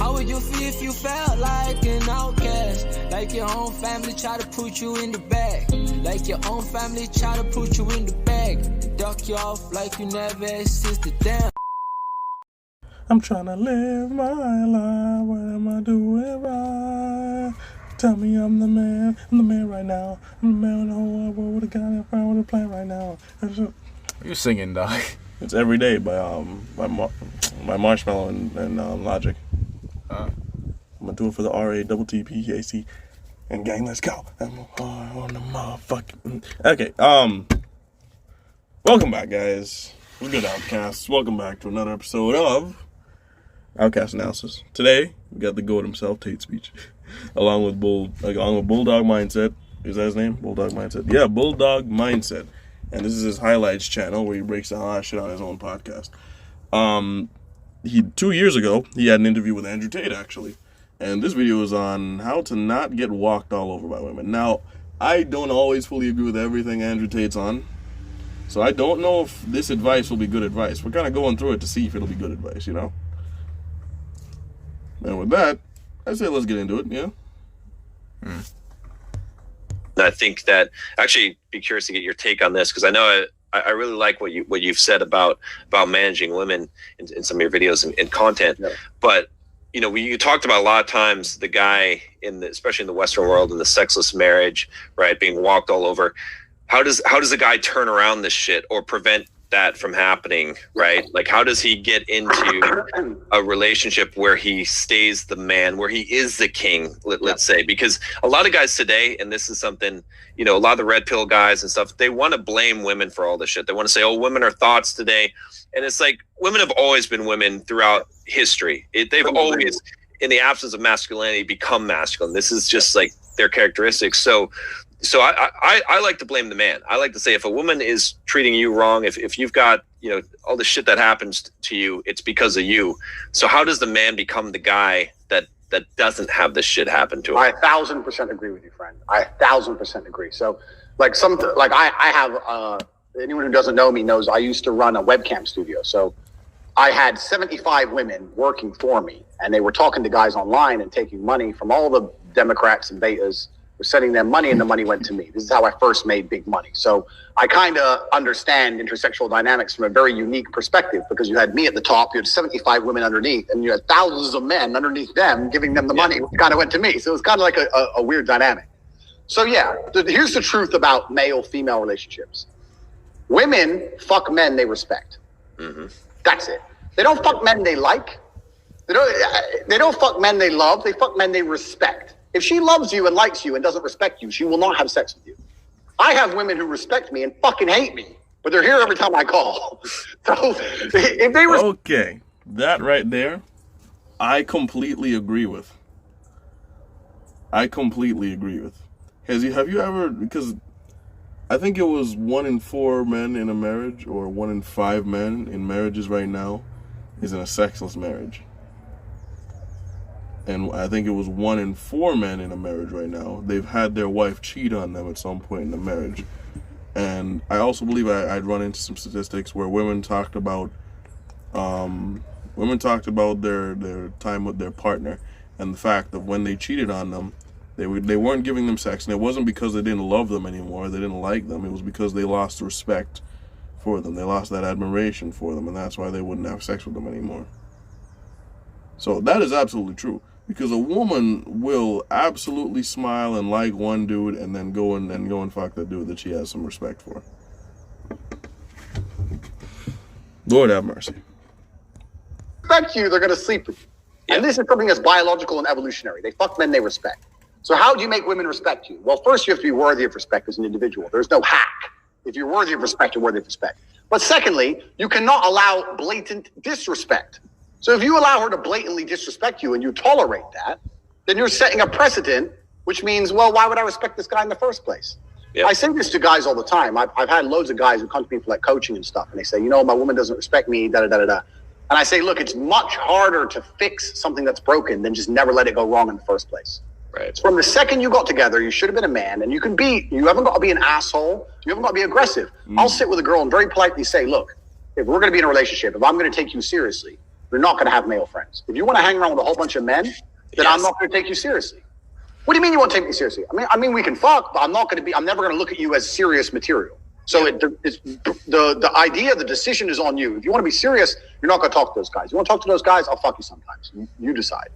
How would you feel if you felt like an outcast? Like your own family try to put you in the bag. Like your own family try to put you in the bag. And duck you off like you never existed. Damn. I'm trying to live my life. What am I doing right? Tell me I'm the man right now. I'm the man in the whole world with a gun in front with a plan right now. You singing, dog? It's Every Day by Marshmello and Logic. I'm gonna do it for the RATTPAC and gang. Let's go. I'm on the motherfucking. Okay. Welcome back, guys. We're good, Outcasts. Welcome back to another episode of Outcast Analysis. Today we got the GOAT himself, Tate Speech, along with Bulldog Mindset. Is that his name? Bulldog Mindset. Yeah, Bulldog Mindset. And this is his highlights channel where he breaks down a lot of shit on his own podcast. 2 years ago, he had an interview with Andrew Tate, actually. And this video is on how to not get walked all over by women. Now, I don't always fully agree with everything Andrew Tate's on. So I don't know if this advice will be good advice. We're kind of going through it to see if it'll be good advice, you know? And with that, I say let's get into it, yeah? I think that actually be curious to get your take on this, because I know I really like what you've said about managing women in some of your videos and content. Yeah. But you know, you talked about a lot of times the guy especially in the Western world, in the sexless marriage, right, being walked all over. How does a guy turn around this shit or prevent that from happening, right? Like, how does he get into a relationship where he stays the man, where he is the king, let's say? Because a lot of guys today, and this is something, you know, a lot of the red pill guys and stuff, they want to blame women for all this shit. They want to say, oh, women are thoughts today. And it's like, women have always been women throughout history. They've always, in the absence of masculinity, become masculine. This is just like their characteristics. So I like to blame the man. I like to say, if a woman is treating you wrong, if you've got, you know, all the shit that happens to you, it's because of you. So how does the man become the guy that doesn't have this shit happen to him? I 1,000% agree with you, friend. I 1,000% agree. So I have, anyone who doesn't know me knows I used to run a webcam studio. So I had 75 women working for me, and they were talking to guys online and taking money from all the Democrats and betas. Were sending them money, and the money went to me. This is how I first made big money. So I kind of understand intersexual dynamics from a very unique perspective, because you had me at the top, you had 75 women underneath, and you had thousands of men underneath them giving them the money, which kind of went to me. So it was kind of like a weird dynamic. So yeah, here's the truth about male-female relationships. Women fuck men they respect. Mm-hmm. That's it. They don't fuck men they like. They don't fuck men they love. They fuck men they respect. If she loves you and likes you and doesn't respect you, she will not have sex with you. I have women who respect me and fucking hate me, but they're here every time I call. So if they were okay, that right there, I completely agree with. Have you ever? Because I think it was 1 in 4 men in a marriage, or 1 in 5 men in marriages right now, is in a sexless marriage. And I think it was 1 in 4 men in a marriage right now, they've had their wife cheat on them at some point in the marriage. And I also believe I'd run into some statistics where women talked about their time with their partner, and the fact that when they cheated on them, they weren't giving them sex, and it wasn't because they didn't love them anymore, they didn't like them. It was because they lost respect for them, they lost that admiration for them, and that's why they wouldn't have sex with them anymore. So that is absolutely true. Because a woman will absolutely smile and like one dude and then go and fuck the dude that she has some respect for. Lord have mercy. Respect you, they're going to sleep with you. And this is something that's biological and evolutionary. They fuck men they respect. So how do you make women respect you? Well, first you have to be worthy of respect as an individual. There's no hack. If you're worthy of respect, you're worthy of respect. But secondly, you cannot allow blatant disrespect. So if you allow her to blatantly disrespect you and you tolerate that, then you're setting a precedent, which means, well, why would I respect this guy in the first place? Yep. I say this to guys all the time. I've had loads of guys who come to me for like coaching and stuff, and they say, you know, my woman doesn't respect me, da-da-da-da-da. And I say, look, it's much harder to fix something that's broken than just never let it go wrong in the first place. Right. So from the second you got together, you should have been a man, and you haven't got to be an asshole. You haven't got to be aggressive. I'll sit with a girl and very politely say, look, if we're going to be in a relationship, if I'm going to take you seriously, you're not going to have male friends. If you want to hang around with a whole bunch of men, then I'm not going to take you seriously. What do you mean you won't take me seriously? I mean we can fuck, but I'm never going to look at you as serious material. So the idea, the decision is on you. If you want to be serious, you're not going to talk to those guys. You want to talk to those guys, I'll fuck you sometimes. You decide.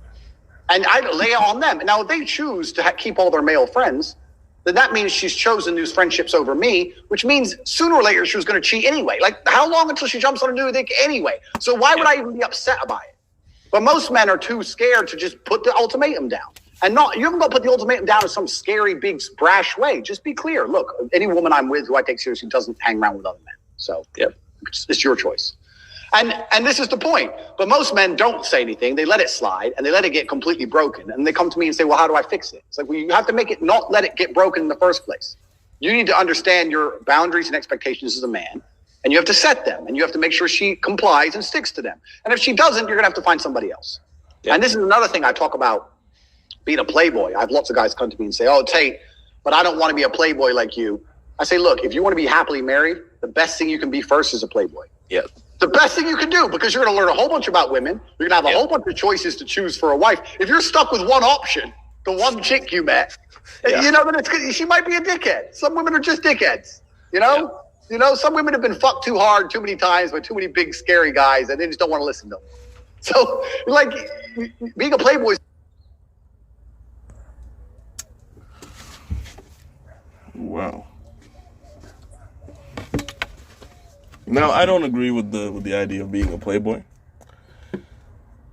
And I lay it on them. Now, if they choose to keep all their male friends, then that means she's chosen these friendships over me, which means sooner or later she was going to cheat anyway. Like, how long until she jumps on a new dick anyway? So why would I even be upset about it? But most men are too scared to just put the ultimatum down. And you haven't got to put the ultimatum down in some scary, big, brash way. Just be clear. Look, any woman I'm with who I take seriously doesn't hang around with other men. So it's your choice. And this is the point. But most men don't say anything. They let it slide and they let it get completely broken. And they come to me and say, well, how do I fix it? It's like, well, you have to make it not let it get broken in the first place. You need to understand your boundaries and expectations as a man. And you have to set them. And you have to make sure she complies and sticks to them. And if she doesn't, you're going to have to find somebody else. Yeah. And this is another thing I talk about being a playboy. I have lots of guys come to me and say, oh, Tate, but I don't want to be a playboy like you. I say, look, if you want to be happily married, the best thing you can be first is a playboy. Yeah. The best thing you can do, because you're going to learn a whole bunch about women. You're going to have a whole bunch of choices to choose for a wife. If you're stuck with one option, the one chick you met, you know, then she might be a dickhead. Some women are just dickheads, you know? Yeah. You know, some women have been fucked too hard, too many times by too many big, scary guys, and they just don't want to listen to them. So, like, being a playboy. Wow. Now, I don't agree with the idea of being a playboy.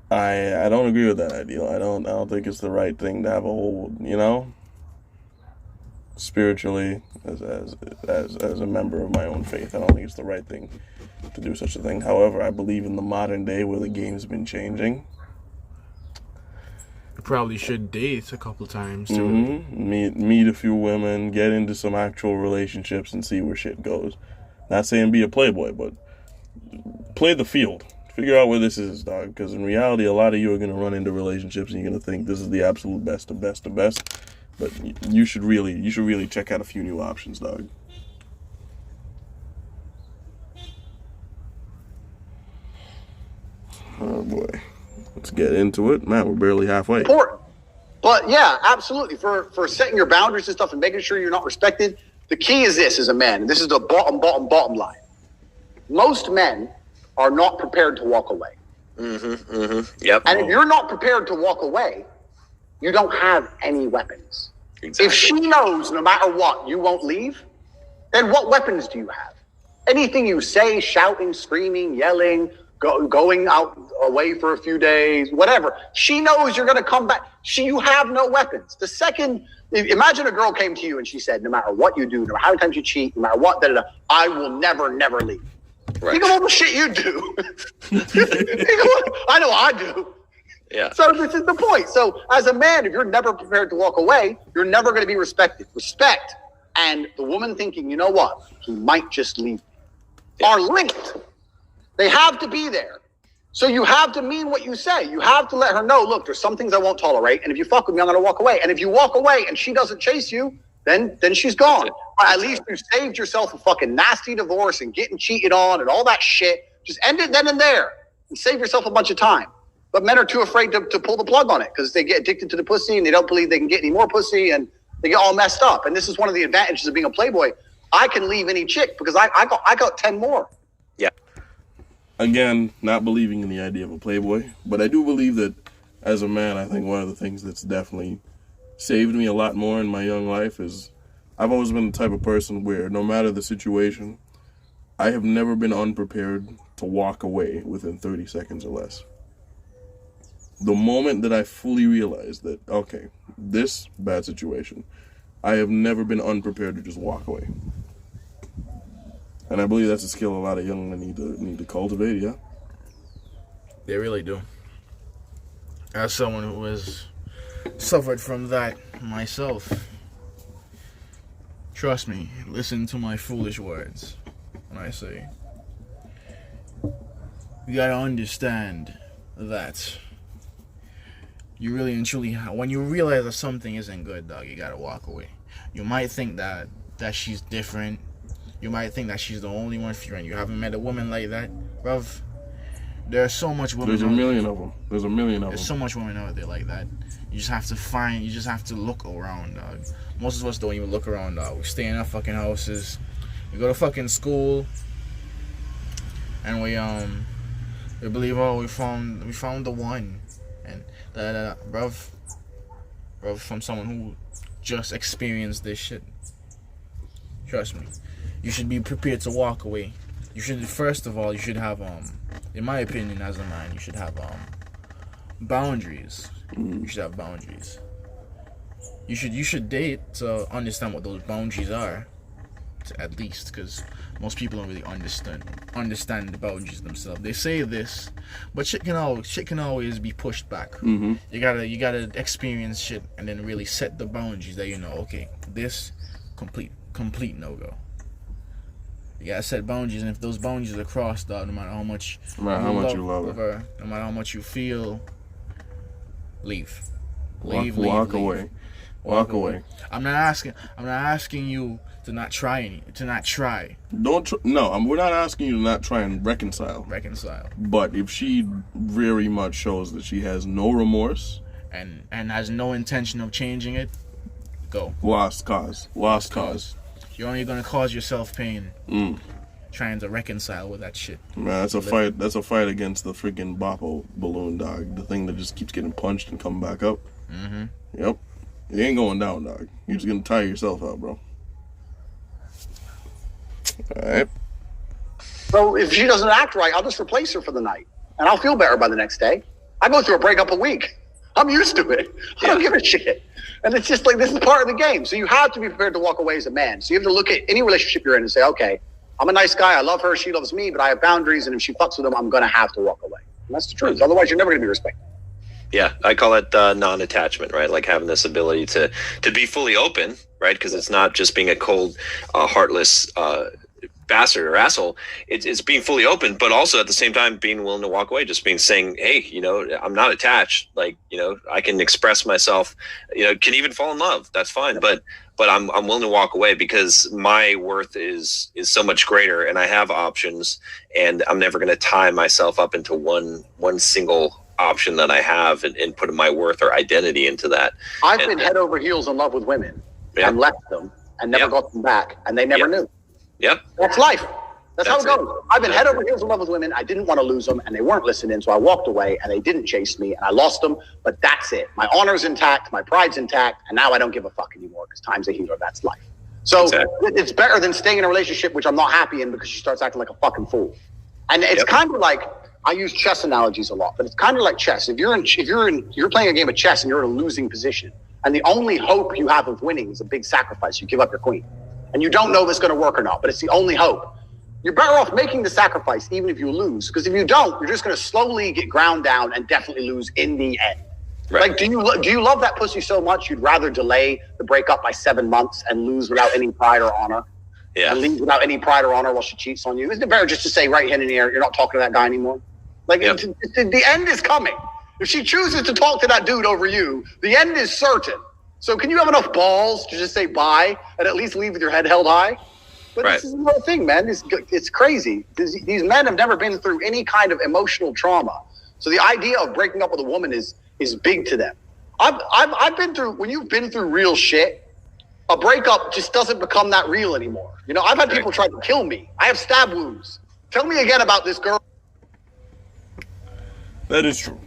I don't agree with that idea. I don't think it's the right thing to have a whole, you know, spiritually as a member of my own faith. I don't think it's the right thing to do such a thing. However, I believe in the modern day where the game's been changing. You probably should date a couple times too. Meet a few women, get into some actual relationships, and see where shit goes. Not saying be a playboy, but play the field. Figure out where this is, dog. Because in reality, a lot of you are going to run into relationships and you're going to think this is the absolute best of best of best. But you should really check out a few new options, dog. Oh boy, let's get into it, man. We're barely halfway. Important, but yeah, absolutely. For setting your boundaries and stuff and making sure you're not respected. The key is this as a man, and this is the bottom line. Most men are not prepared to walk away. Yep. And if you're not prepared to walk away, you don't have any weapons. Exactly. If she knows no matter what, you won't leave, then what weapons do you have? Anything you say, shouting, screaming, yelling, going out away for a few days, whatever. She knows you're going to come back. You have no weapons. The second... Imagine a girl came to you and she said, no matter what you do, no matter how many times you cheat, no matter what, I will never leave. Right. Think of all the shit you do. I know I do. Yeah. So this is the point. So as a man, if you're never prepared to walk away, you're never going to be respected. Respect and the woman thinking, you know what, he might just leave me, are linked. They have to be there. So you have to mean what you say. You have to let her know, look, there's some things I won't tolerate. And if you fuck with me, I'm going to walk away. And if you walk away and she doesn't chase you, then she's gone. But at least you saved yourself a fucking nasty divorce and getting cheated on and all that shit. Just end it then and there and save yourself a bunch of time. But men are too afraid to pull the plug on it because they get addicted to the pussy and they don't believe they can get any more pussy and they get all messed up. And this is one of the advantages of being a playboy. I can leave any chick because I got 10 more. Yeah. Again, not believing in the idea of a playboy, but I do believe that as a man, I think one of the things that's definitely saved me a lot more in my young life is I've always been the type of person where no matter the situation, I have never been unprepared to walk away within 30 seconds or less. The moment that I fully realized that, okay, this bad situation, I have never been unprepared to just walk away. And I believe that's a skill a lot of young men need to cultivate, yeah? They really do. As someone who has suffered from that myself, trust me, listen to my foolish words when I say, you gotta understand that you really and truly, when you realize that something isn't good, dog, you gotta walk away. You might think that she's different. You might think that she's the only one for you and you haven't met a woman like that. Bruv, There's so much women. There's a million of them. There's a million of There's them. so much women out there like that. You just have to find. You just have to look around, dog. Most of us don't even look around, dog. We stay in our fucking houses. We go to fucking school, and we believe, oh, we found the one, and bruv, from someone who just experienced this shit. Trust me, you should be prepared to walk away. You should, first of all, you should have in my opinion, as a man, you should have boundaries. You should have boundaries. You should date to understand what those boundaries are, at least, because most people don't really understand the boundaries themselves. They say this, but shit can always be pushed back. Mm-hmm. You gotta experience shit and then really set the boundaries that you know. Okay, this complete no go. You gotta set boundaries, and if those boundaries are crossed, no matter how much, you love her, no matter how much you feel, leave. Walk away. Walk away. I'm not asking you to not try We're not asking you to not try and reconcile. But if she very much shows that she has no remorse and has no intention of changing it, go. Lost cause. You're only gonna cause yourself pain trying to reconcile with that shit. Man, that's a fight. That's a fight against the freaking Boppo balloon, dog. The thing that just keeps getting punched and coming back up. Mm-hmm. Yep. You ain't going down, dog. You're just gonna tire yourself out, bro. Alright. So if she doesn't act right, I'll just replace her for the night, and I'll feel better by the next day. I go through a breakup a week. I'm used to it. I don't give a shit. And it's just like, this is part of the game. So you have to be prepared to walk away as a man. So you have to look at any relationship you're in and say, okay, I'm a nice guy. I love her. She loves me, but I have boundaries. And if she fucks with them, I'm going to have to walk away. And that's the truth. Otherwise, you're never going to be respected. Yeah, I call it non-attachment, right? Like having this ability to be fully open, right? Because it's not just being a cold, heartless bastard or asshole. It's being fully open, but also at the same time being willing to walk away. Just saying, hey, I'm not attached. Like, I can express myself. Can even fall in love. That's fine. But I'm willing to walk away because my worth is so much greater, and I have options, and I'm never going to tie myself up into one single option that I have and put my worth or identity into that. I've been head over heels in love with women and left them and never got them back, and they never knew. Yep. That's life. That's how it goes. I've been head over heels in love with women. I didn't want to lose them, and they weren't listening, so I walked away, and they didn't chase me, and I lost them, but that's it. My honor's intact, my pride's intact, and now I don't give a fuck anymore because time's a healer. That's life. So it's better than staying in a relationship which I'm not happy in because she starts acting like a fucking fool. And it's kind of like, I use chess analogies a lot, but it's kind of like chess. If you're playing a game of chess and you're in a losing position, and the only hope you have of winning is a big sacrifice, you give up your queen, and you don't know if it's going to work or not, but it's the only hope. You're better off making the sacrifice, even if you lose, because if you don't, you're just going to slowly get ground down and definitely lose in the end. Right. Like, do you love that pussy so much you'd rather delay the breakup by 7 months and lose without any pride or honor? Yeah. And leave without any pride or honor while she cheats on you? Isn't it better just to say right hand in the air, you're not talking to that guy anymore? Like, the end is coming. If she chooses to talk to that dude over you, the end is certain. So can you have enough balls to just say bye and at least leave with your head held high? But this is the whole thing, man. It's crazy. These men have never been through any kind of emotional trauma. So the idea of breaking up with a woman is big to them. I've been through, when you've been through real shit, a breakup just doesn't become that real anymore. I've had people try to kill me. I have stab wounds. Tell me again about this girl. That is true.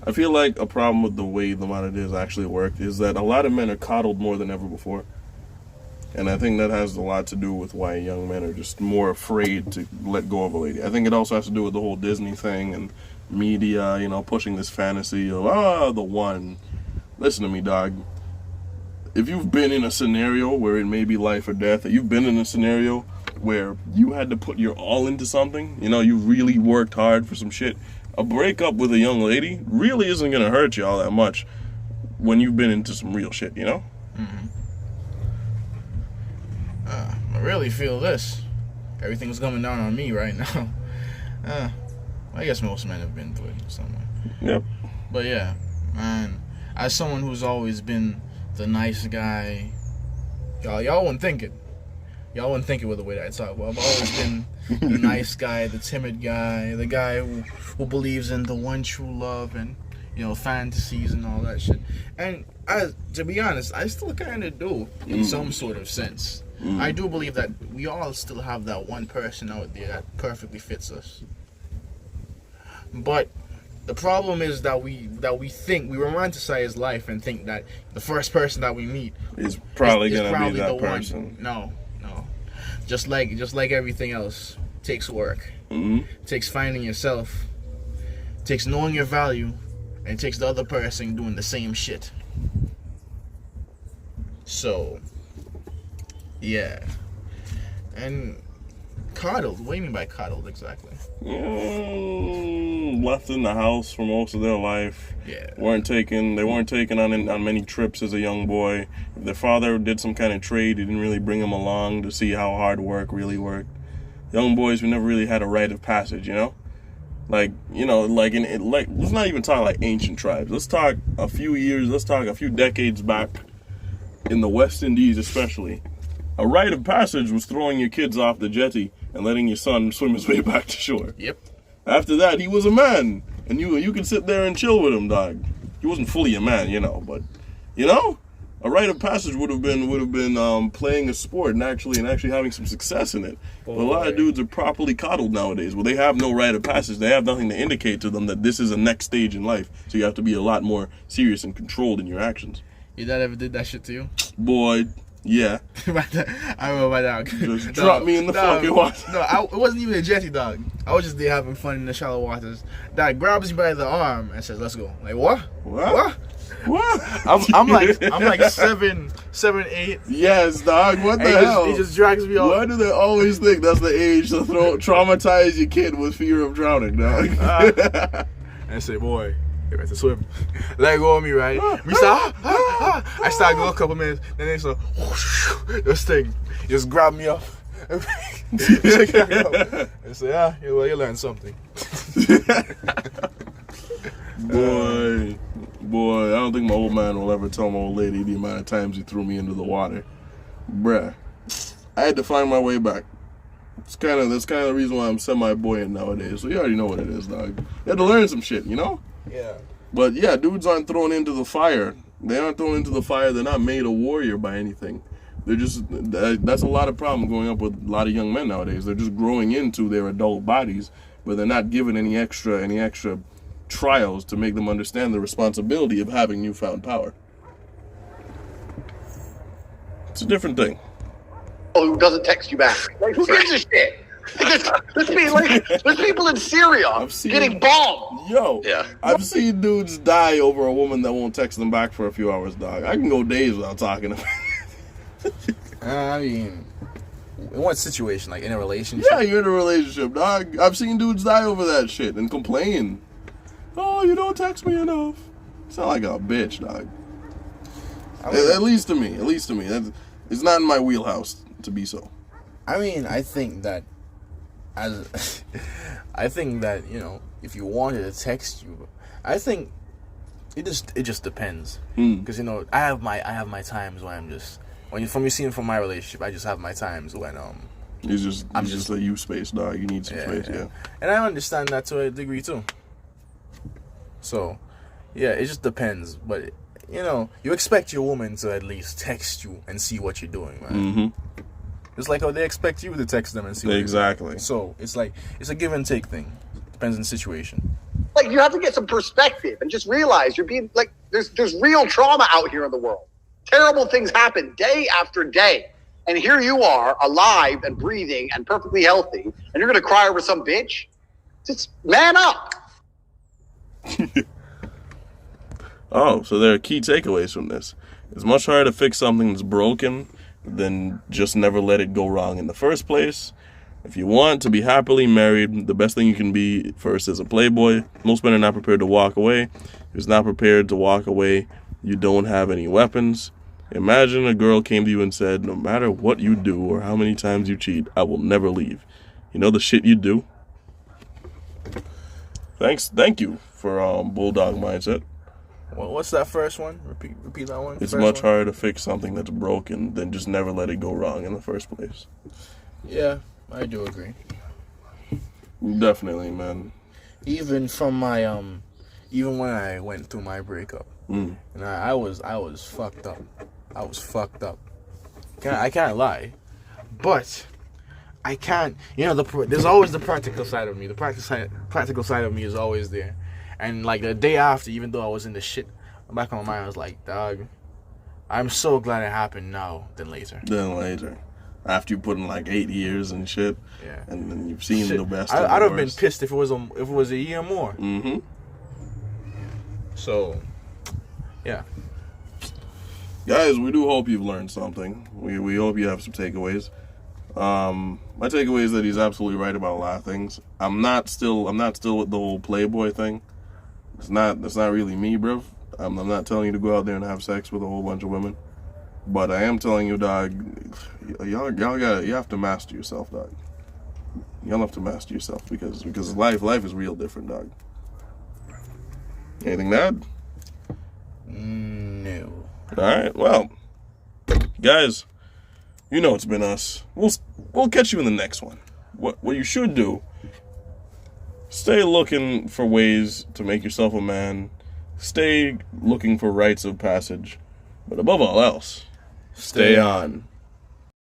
I feel like a problem with the way the modern days actually work is that a lot of men are coddled more than ever before. And I think that has a lot to do with why young men are just more afraid to let go of a lady. I think it also has to do with the whole Disney thing and media, pushing this fantasy of, the one. Listen to me, dog. If you've been in a scenario where it may be life or death, or you've been in a scenario where you had to put your all into something, you really worked hard for some shit, a breakup with a young lady really isn't going to hurt you all that much when you've been into some real shit, Mm-hmm. I really feel this. Everything's coming down on me right now. I guess most men have been through it somewhere. Yep. But yeah, man, as someone who's always been the nice guy, y'all wouldn't think it. Y'all wouldn't think it with the way that I talk. Well, I've always been The nice guy, the timid guy, the guy who believes in the one true love and, you know, fantasies and all that shit. And to be honest, I still kind of do in some sort of sense. I do believe that we all still have that one person out there that perfectly fits us. But the problem is that we think we romanticize life and think that the first person that we meet is probably is gonna be that the person. one. No. Just like everything else, takes work. Takes finding yourself. Takes knowing your value, and it takes the other person doing the same shit. So, yeah. And coddled. What do you mean by coddled exactly? Left in the house for most of their life. Yeah. They weren't taken on many trips as a young boy. If their father did some kind of trade, he didn't really bring them along to see how hard work really worked. Young boys who never really had a rite of passage, you know? Let's not even talk like ancient tribes. Let's talk a few decades back in the West Indies especially. A rite of passage was throwing your kids off the jetty and letting your son swim his way back to shore. Yep. After that, he was a man, and you can sit there and chill with him, dog. He wasn't fully a man, you know, but a rite of passage would have been playing a sport and actually having some success in it. But a lot of dudes are properly coddled nowadays. Well, they have no rite of passage. They have nothing to indicate to them that this is a next stage in life. So you have to be a lot more serious and controlled in your actions. Your dad ever did that shit to you? Boy, yeah. I remember my dog. Just drop me in the fucking water. No, it wasn't even a jetty, dog. I was just there having fun in the shallow waters. Dad grabs me by the arm and says, "Let's go." Like, what? What? I'm like 7, 8. Yes, dog. What the hell? He just drags me off. Why do they always think that's the age to traumatize your kid with fear of drowning, dog? And I say, "Boy, you have to swim." Let go of me, right? We start. I start going a couple minutes. Then they say, "This thing just grab me up." And say, well, you learned something. Boy, I don't think my old man will ever tell my old lady the amount of times he threw me into the water. Bruh. I had to find my way back. That's kind of the reason why I'm semi-buoyant nowadays. So you already know what it is, dog. You had to learn some shit, you know? Yeah. But yeah, dudes aren't thrown into the fire. They aren't thrown into the fire. They're not made a warrior by anything. They're just, that's a lot of problem going up with a lot of young men nowadays. They're just growing into their adult bodies, but they're not given any extra trials to make them understand the responsibility of having newfound power. It's a different thing. Who doesn't text you back? Like, who gives a shit? There's people in Syria getting bombed. Yeah. I've seen dudes die over a woman that won't text them back for a few hours, dog. I can go days without talking to them. I mean, in what situation? Like in a relationship? Yeah, you're in a relationship, dog. I've seen dudes die over that shit and complain. "Oh, you don't text me enough." Sound like a bitch, dog. At least to me. It's not in my wheelhouse to be so. I mean, I think that you know, if you wanted to text you, I think it just depends. Because you know, I have my times when I'm just from my relationship, I just have my times when It's just a you space, dog. You need some space, yeah. And I understand that to a degree too. So, yeah, it just depends. But you know, you expect your woman to at least text you and see what you're doing, man. Mm-hmm. It's like how they expect you to text them and see what exactly. You're doing. So it's like it's a give and take thing. Depends on the situation. Like, you have to get some perspective and just realize you're being like, there's real trauma out here in the world. Terrible things happen day after day. And here you are, alive and breathing and perfectly healthy, and you're going to cry over some bitch? Just man up. Oh, so there are key takeaways from this. It's much harder to fix something that's broken than just never let it go wrong in the first place. If you want to be happily married, the best thing you can be first is a playboy. Most men are not prepared to walk away. Who's not prepared to walk away, you don't have any weapons. Imagine a girl came to you and said, "No matter what you do or how many times you cheat, I will never leave." You know the shit you do? Thank you for Bulldog Mindset. Well, what's that first one? Repeat that one. It's much harder to fix something that's broken than just never let it go wrong in the first place. Yeah, I do agree. Definitely, man. Even from my even when I went through my breakup, and I was fucked up. I was fucked up. I can't lie, but I can't. You know, there's always the practical side of me. The practical side of me is always there. And like the day after, even though I was in the shit, back on my mind, I was like, dog, I'm so glad it happened now than later. After you put in like 8 years and shit, yeah, and then you've seen the best. I'd have been pissed if it was a year more. Mm-hmm. So, yeah, guys, we do hope you've learned something. We hope you have some takeaways. My takeaway is that he's absolutely right about a lot of things. I'm not still with the whole Playboy thing. That's not really me, bro. I'm not telling you to go out there and have sex with a whole bunch of women. But I am telling you, dog, you have to master yourself, dog. Y'all have to master yourself because life is real different, dog. Anything to add? No. Alright, well, guys, you know it's been us. We'll catch you in the next one. What you should do, stay looking for ways to make yourself a man. Stay looking for rites of passage. But above all else, stay on.